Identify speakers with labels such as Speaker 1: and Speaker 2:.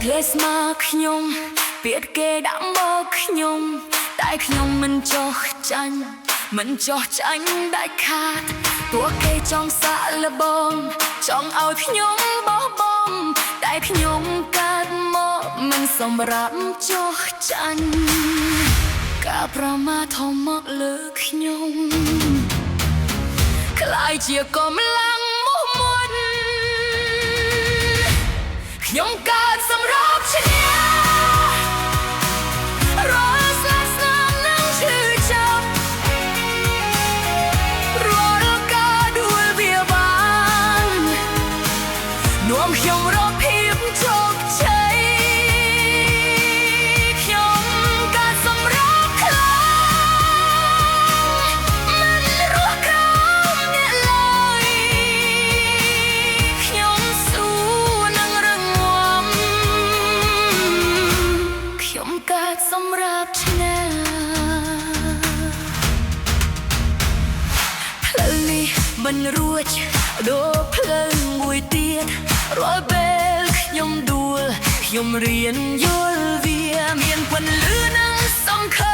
Speaker 1: Place មកខ្ញុំពាក្យគេដាក់មកខ្ញុំតែខ្ញុំមិនចោះចាញ់មិនចោះចាញ់ដាច់ខាតពួកគេចង់សាក់លបងចង់ឲ្យខ្ញុំបោះបង់តែខ្ញុំកើតមកមិនសម្រាប់ចោះចាញ់ការប្រមាថធំមកលើខ្ញុំខ្លាយជាកម្លាំងមោះមុនខ្ញុំកើតសម្រាប់ឈ្នះរាល់ស្លាប់ស្នាមនឹងឈឺចាប់រាល់ការដួលវាបាននាំខ្ញុំរកភាពជោគជ័យខ្ញុំកើតសម្រាប់ខ្លាំងមិនរស់ក្រោមអ្នកឡើយខ្ញុំស៊ូនឹងរងំខ្ញុំកើតសម្រាប់ឈ្នះផ្លូវនេះមិនរួចដូរផ្លូវមួយទៀតរាល់ពេលខ្ញុំដួលខ្ញុំរៀនយល់វាមានពន្លឺនិងសង្ឃឹម